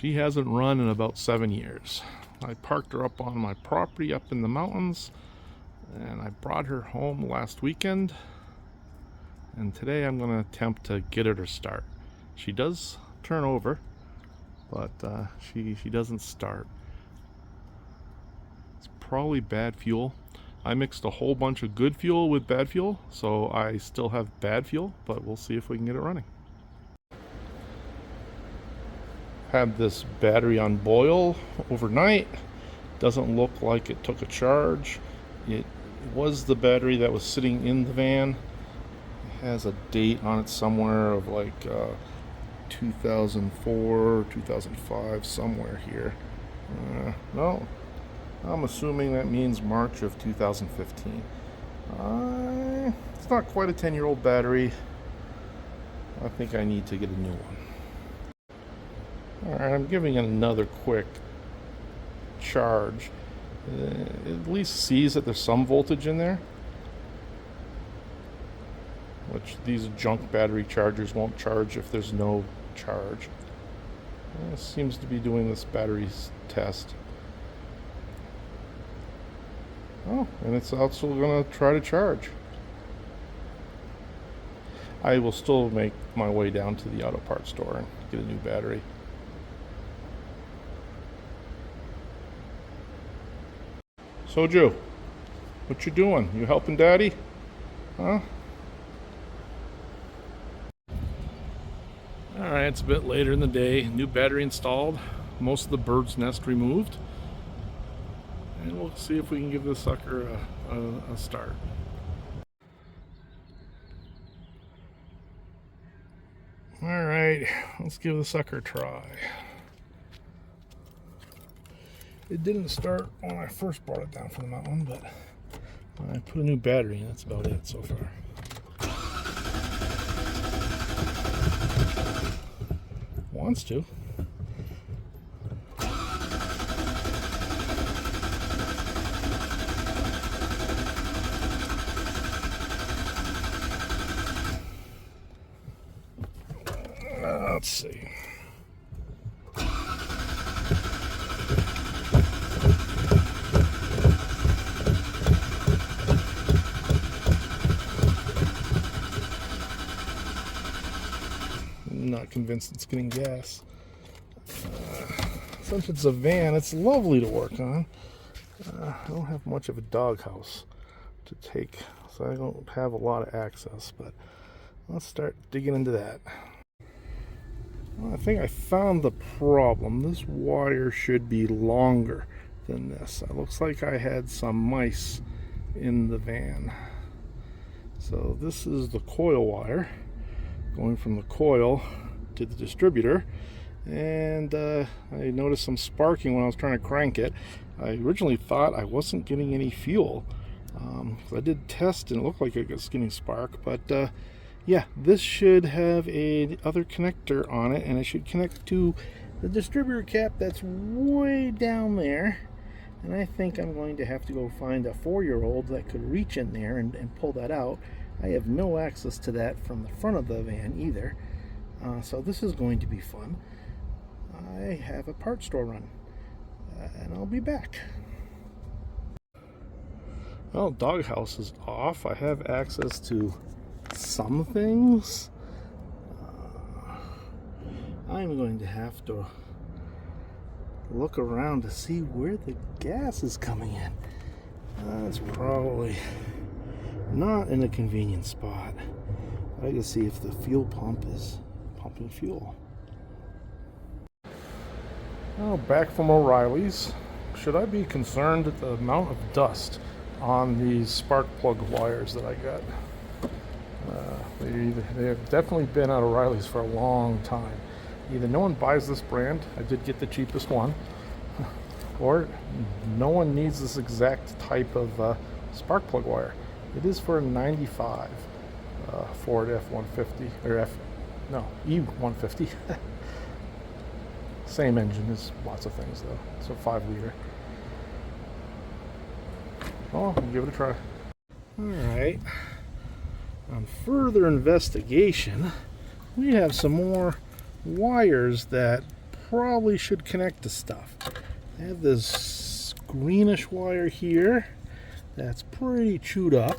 She hasn't run in about 7 years. I parked her up on my property up in the mountains, and I brought her home last weekend, and today I'm going to attempt to get her to start. She does turn over, but she doesn't start. It's probably bad fuel. I mixed a whole bunch of good fuel with bad fuel, so I still have bad fuel, but we'll see if we can get it running. Had this battery on boil overnight. Doesn't look like it took a charge. It was the battery that was sitting in the van. It has a date on it somewhere of like 2004, 2005, somewhere here. No, I'm assuming that means March of 2015. It's not quite a 10-year-old battery. I think I need to get a new one. Alright, I'm giving it another quick charge. It at least sees that there's some voltage in there, which these junk battery chargers won't charge if there's no charge. It seems to be doing this battery's test. Oh, and it's also going to try to charge. I will still make my way down to the auto parts store and get a new battery. Soju, what you doing? You helping Daddy? Huh? Alright, it's a bit later in the day. New battery installed. Most of the bird's nest removed. And we'll see if we can give this sucker a start. Alright, let's give the sucker a try. It didn't start when I first brought it down from the mountain, but I put a new battery in. That's about it so far. Wants to. Let's see. Not convinced it's getting gas. Since it's a van, it's lovely to work on. I don't have much of a doghouse to take, so I don't have a lot of access, but let's start digging into that. Well, I think I found the problem. This wire should be longer than this. It looks like I had some mice in the van. So this is the coil wire going from the coil to the distributor, and I noticed some sparking when I was trying to crank it. I originally thought I wasn't getting any fuel. I did test and it looked like it was getting spark, but yeah, this should have a other connector on it, and it should connect to the distributor cap that's way down there. And I think I'm going to have to go find a 4-year-old that could reach in there and pull that out. I have no access to that from the front of the van either, so this is going to be fun. I have a parts store run, and I'll be back. Well, doghouse is off. I have access to some things. I'm going to have to look around to see where the gas is coming in. That's probably not in a convenient spot. I can see if the fuel pump is pumping fuel. Oh, back from O'Reilly's. Should I be concerned at the amount of dust on these spark plug wires that I got? They have definitely been at O'Reilly's for a long time. Either no one buys this brand, I did get the cheapest one, or no one needs this exact type of spark plug wire. It is for a 95 Ford F-150, or E150. Same engine as lots of things though. It's a 5-liter. Oh, we'll give it a try. Alright. On further investigation, we have some more wires that probably should connect to stuff. I have this greenish wire here that's pretty chewed up,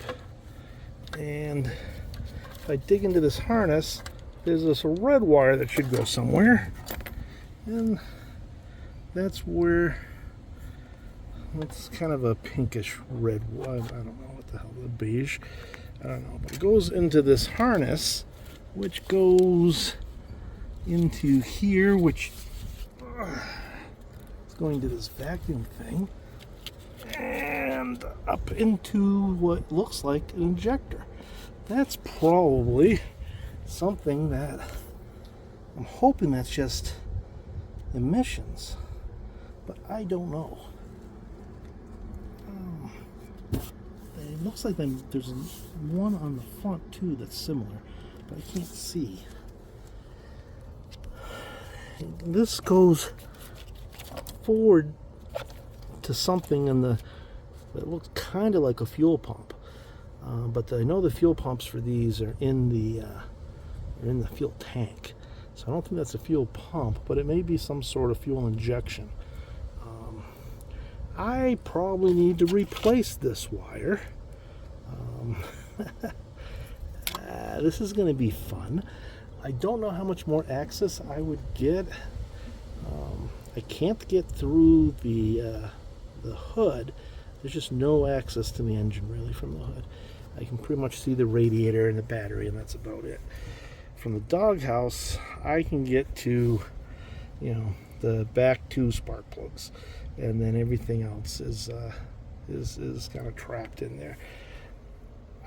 and if I dig into this harness, there's this red wire that should go somewhere, and that's where it's kind of a pinkish red wire. I don't know what the hell, the beige, I don't know, but it goes into this harness, which goes into here, which is going to this vacuum thing, and up into what looks like an injector. That's probably something that I'm hoping that's just emissions, but I don't know. It looks like there's one on the front too that's similar, but I can't see. This goes forward to something that looks kind of like a fuel pump, but I know the fuel pumps for these are in the fuel tank, so I don't think that's a fuel pump, but it may be some sort of fuel injection. I probably need to replace this wire. This is going to be fun. I don't know how much more access I would get. I can't get through the hood. There's just no access to the engine really from the hood. I can pretty much see the radiator and the battery, and that's about it. From the doghouse, I can get to, the back two spark plugs, and then everything else is kind of trapped in there.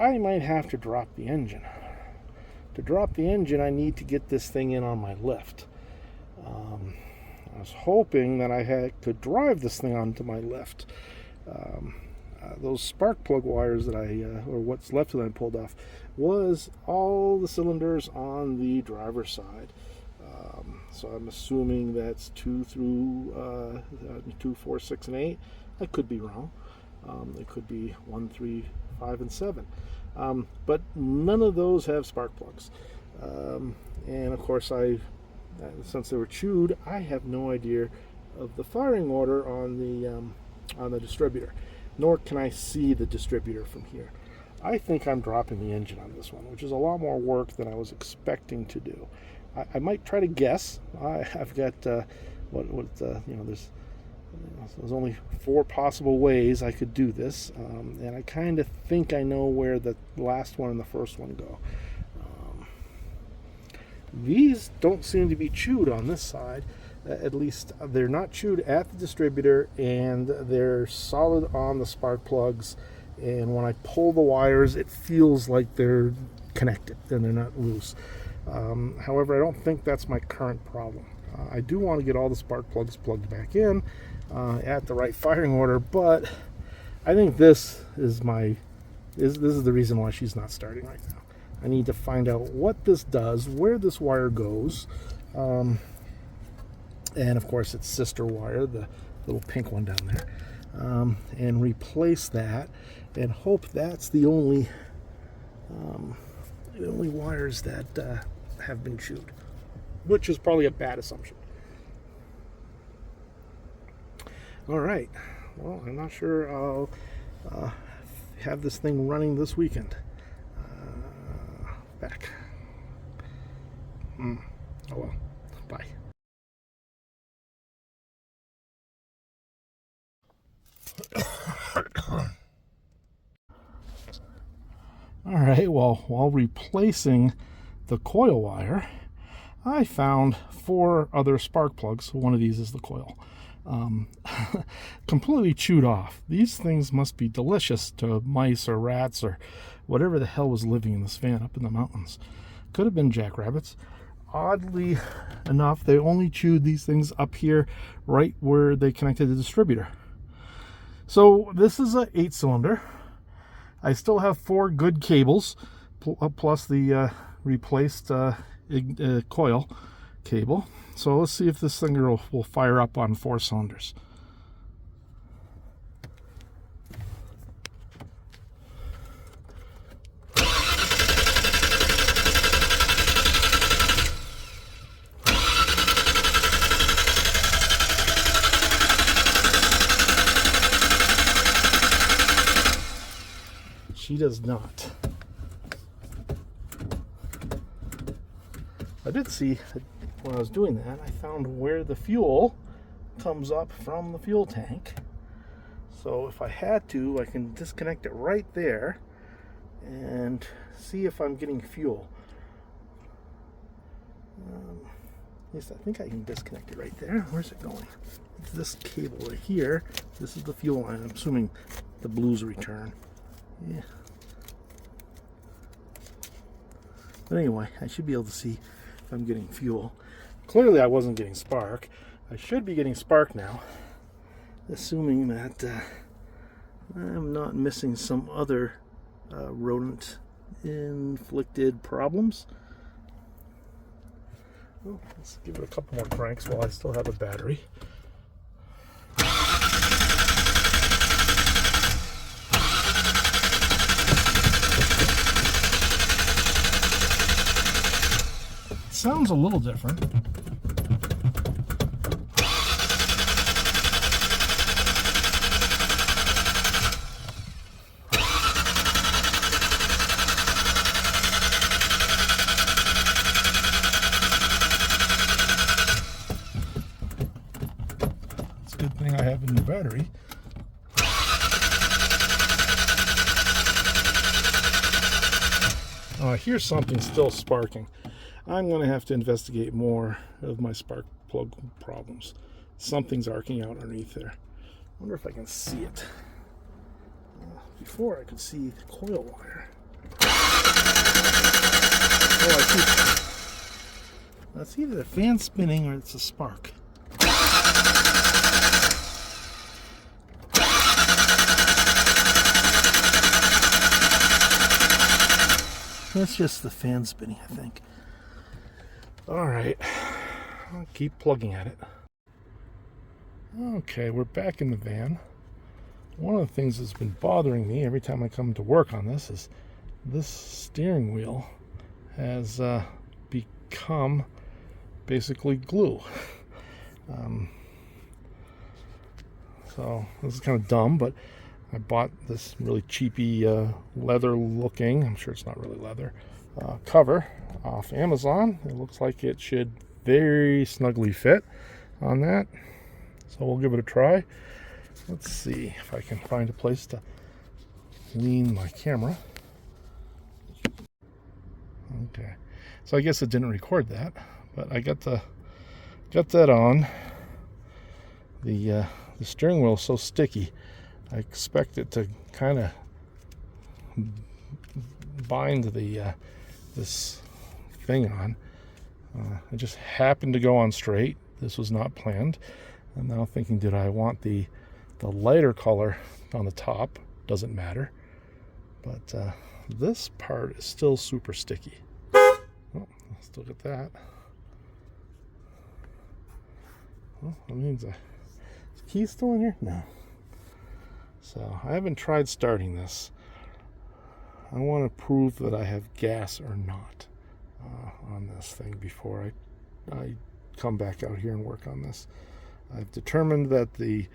I might have to drop the engine. To drop the engine, I need to get this thing in on my lift. I was hoping that I could drive this thing onto my lift. Those spark plug wires that or what's left that I pulled off, was all the cylinders on the driver's side. So I'm assuming that's 2 through 2, 4, 6, and 8. I could be wrong. It could be 1, 3, 5, and 7. But none of those have spark plugs. And of course, since they were chewed, I have no idea of the firing order on the distributor, nor can I see the distributor from here. I think I'm dropping the engine on this one, which is a lot more work than I was expecting to do. I might try to guess. I've got there's only 4 possible ways I could do this, and I kind of think I know where the last one and the first one go. These don't seem to be chewed on this side. At least they're not chewed at the distributor, and they're solid on the spark plugs, and when I pull the wires, it feels like they're connected and they're not loose. However, I don't think that's my current problem. I do want to get all the spark plugs plugged back in at the right firing order, but I think this is the reason why she's not starting right now. I need to find out what this does, where this wire goes, and of course its sister wire, the little pink one down there, and replace that, and hope that's the only wires that have been chewed, which is probably a bad assumption. All right, well, I'm not sure I'll have this thing running this weekend. Back. Oh well, bye. All right, well, while replacing the coil wire, I found 4 other spark plugs. One of these is the coil. Completely chewed off. These things must be delicious to mice or rats or whatever the hell was living in this van up in the mountains. Could have been jackrabbits. Oddly enough, they only chewed these things up here right where they connected the distributor. So this is a 8-cylinder. I still have 4 good cables plus the replaced coil cable. So let's see if this thing will fire up on 4 cylinders. she does not. I did see when I was doing that, I found where the fuel comes up from the fuel tank. So if I had to, I can disconnect it right there and see if I'm getting fuel. At least I think I can disconnect it right there. Where's it going? It's this cable right here. This is the fuel line. I'm assuming the blue's return. Yeah. But anyway, I should be able to see if I'm getting fuel. Clearly I wasn't getting spark. I should be getting spark now, assuming that I'm not missing some other rodent inflicted problems. Well, let's give it a couple more cranks while I still have a battery. It sounds a little different. Good thing I have a new battery. Here's something still sparking. I'm going to have to investigate more of my spark plug problems. Something's arcing out underneath there. I wonder if I can see it. Before I could see the coil wire. Oh, I see. That's either the fan spinning or it's a spark. That's just the fan spinning, I think. All right, I'll keep plugging at it. Okay, we're back in the van. One of the things that's been bothering me every time I come to work on this is this steering wheel has become basically glue. So this is kind of dumb, but I bought this really cheapy leather looking, I'm sure it's not really leather, cover off Amazon. It looks like it should very snugly fit on that. So we'll give it a try. Let's see if I can find a place to lean my camera. Okay, so I guess it didn't record that, but I got that on. The steering wheel is so sticky. I expect it to kind of bind the this thing on. It just happened to go on straight. This was not planned. I'm now thinking, did I want the lighter color on the top? Doesn't matter. But this part is still super sticky. Oh, I'll still get that. Well, that means is the key still in here? No. So I haven't tried starting this. I want to prove that I have gas or not on this thing before I come back out here and work on this. I've determined that the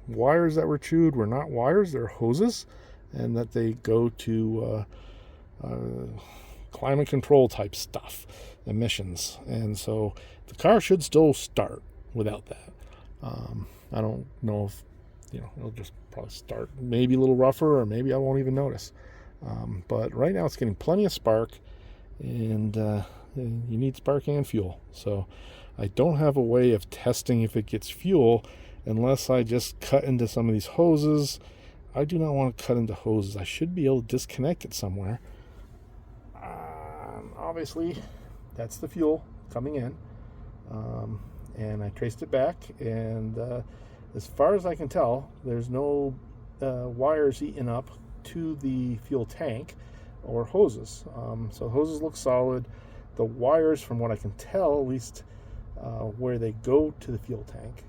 wires that were chewed were not wires, they're hoses, and that they go to climate control type stuff, emissions. And so the car should still start without that. I don't know if, it'll just probably start maybe a little rougher, or maybe I won't even notice. But right now it's getting plenty of spark, and you need spark and fuel. So I don't have a way of testing if it gets fuel unless I just cut into some of these hoses. I do not want to cut into hoses. I should be able to disconnect it somewhere. Obviously, that's the fuel coming in. And I traced it back, and as far as I can tell, there's no wires eaten up to the fuel tank or hoses. So hoses look solid. The wires, from what I can tell, at least where they go to the fuel tank,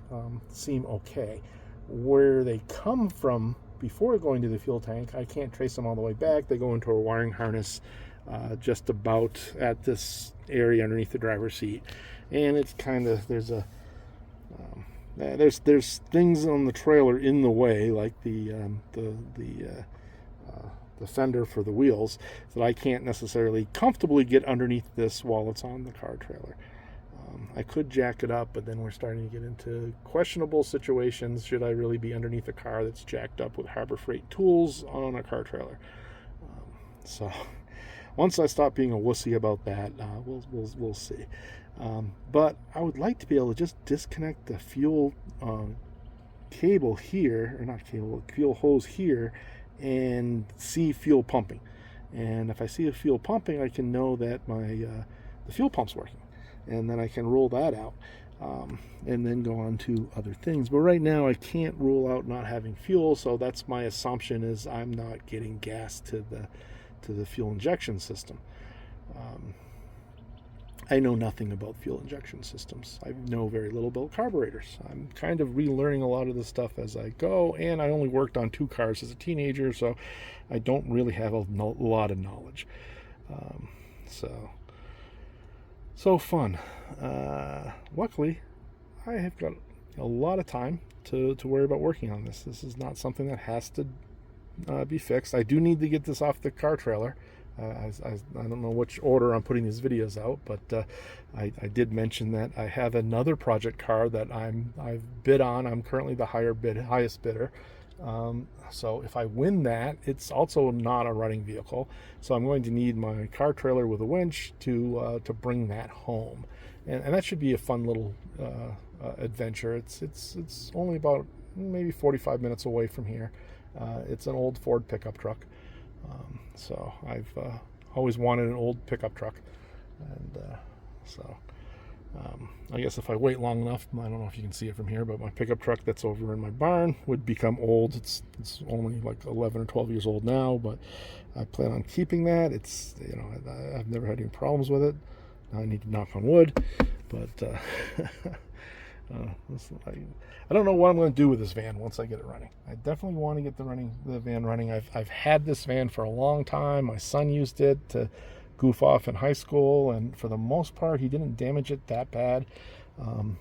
seem okay. Where they come from before going to the fuel tank, I can't trace them all the way back. They go into a wiring harness just about at this area underneath the driver's seat. And it's kind of, there's a there's things on the trailer in the way, like the fender for the wheels, that I can't necessarily comfortably get underneath this while it's on the car trailer. I could jack it up, but then we're starting to get into questionable situations. Should I really be underneath a car that's jacked up with Harbor Freight tools on a car trailer? So once I stop being a wussy about that, we'll see. But I would like to be able to just disconnect the fuel cable here, or not cable, fuel hose here, and see fuel pumping. And if I see a fuel pumping, I can know that the fuel pump's working, and then I can roll that out, and then go on to other things. But right now I can't rule out not having fuel, so that's my assumption, is I'm not getting gas to the fuel injection system. I know nothing about fuel injection systems. I know very little about carburetors. I'm kind of relearning a lot of this stuff as I go, and I only worked on 2 cars as a teenager, so I don't really have a lot of knowledge. So fun. Luckily, I have got a lot of time to worry about working on this. This is not something that has to be fixed. I do need to get this off the car trailer. I don't know which order I'm putting these videos out, but I did mention that I have another project car that I've bid on. I'm currently the highest bidder. So if I win that, it's also not a running vehicle. So I'm going to need my car trailer with a winch to bring that home, and that should be a fun little adventure. It's only about maybe 45 minutes away from here. It's an old Ford pickup truck. So I've always wanted an old pickup truck, and I guess if I wait long enough, I don't know if you can see it from here, but my pickup truck that's over in my barn would become old. It's only like 11 or 12 years old now, but I plan on keeping that. It's, I've never had any problems with it. I need to knock on wood, but I don't know what I'm going to do with this van once I get it running. I definitely want to get the van running. I've had this van for a long time. My son used it to goof off in high school, and for the most part, he didn't damage it that bad.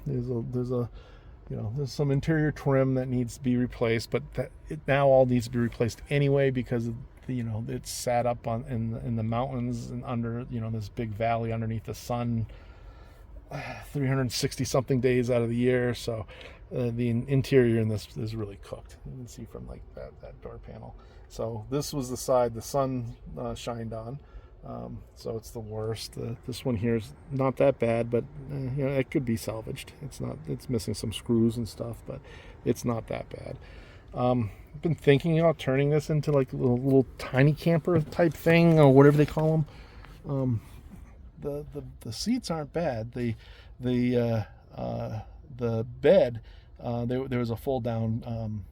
There's some interior trim that needs to be replaced, but it now all needs to be replaced anyway, because it's sat up in the mountains and under this big valley underneath the sun 360 something days out of the year. So the interior in this is really cooked. You can see from like that door panel. So this was the side the sun shined on. So it's the worst. This one here is not that bad, but it could be salvaged. It's missing some screws and stuff, but it's not that bad. I've been thinking about turning this into like a little tiny camper type thing, or whatever they call them. The seats aren't bad. The bed, there was a fold down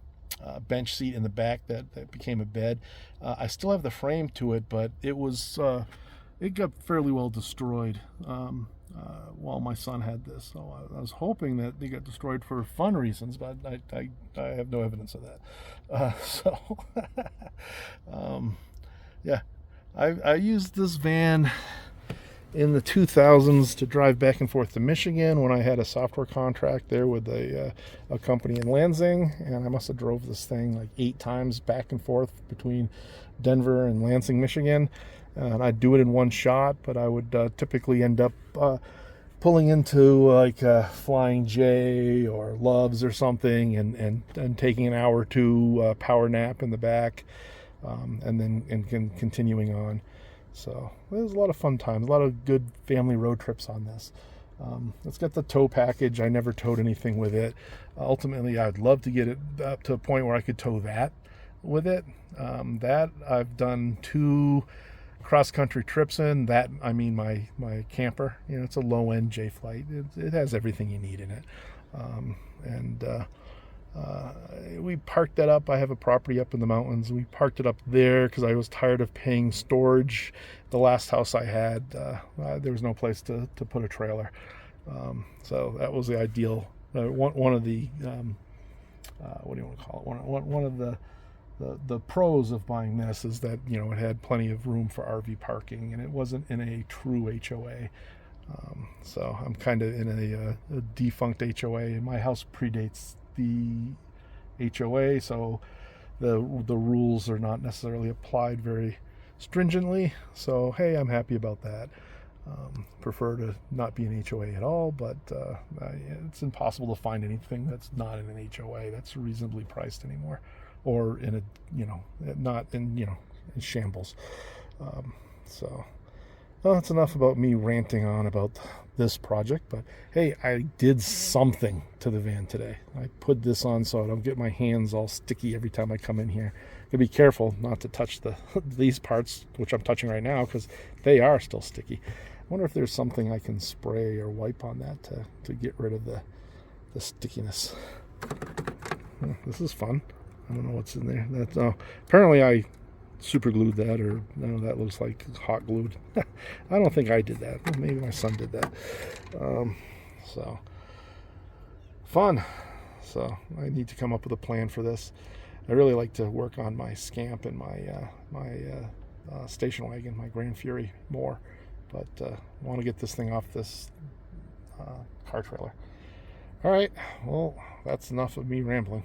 bench seat in the back that became a bed. I still have the frame to it, but it got fairly well destroyed while my son had this. So I was hoping that they got destroyed for fun reasons, but I have no evidence of that. Yeah, I used this van in the 2000s to drive back and forth to Michigan when I had a software contract there with a company in Lansing, and I must have drove this thing like 8 times back and forth between Denver and Lansing, Michigan, and I'd do it in one shot, but I would typically end up pulling into like Flying J or Love's or something, and taking an hour or two power nap in the back, and then continuing on. So it was a lot of fun times, a lot of good family road trips on this. It's got the tow package. I never towed anything with it. Ultimately, I'd love to get it up to a point where I could tow that with it. That I've done 2 cross-country trips in. That, I mean, my camper. It's a low-end J-Flight. It has everything you need in it. We parked that up. I have a property up in the mountains. We parked it up there because I was tired of paying storage. The last house I had, there was no place to put a trailer. So that was the ideal. One of the, what do you want to call it? One of the pros of buying this is that, it had plenty of room for RV parking, and it wasn't in a true HOA. So I'm kind of in a defunct HOA. My house predates the HOA, so the rules are not necessarily applied very stringently. So hey, I'm happy about that. Prefer to not be an HOA at all, but it's impossible to find anything that's not in an HOA that's reasonably priced anymore, or in a not in in shambles. So well, that's enough about me ranting on about this project, but hey, I did something to the van today. I put this on so I don't get my hands all sticky every time I come in here. Gotta be careful not to touch these parts, which I'm touching right now, because they are still sticky. I wonder if there's something I can spray or wipe on that to get rid of the stickiness. This is fun. I don't know what's in there. Apparently I super glued that, or no, that looks like hot glued. I don't think I did that. Maybe my son did that. So fun. So I need to come up with a plan for this. I really like to work on my Scamp and my station wagon, my Grand Fury, more, but I want to get this thing off this car trailer. All right, well, that's enough of me rambling.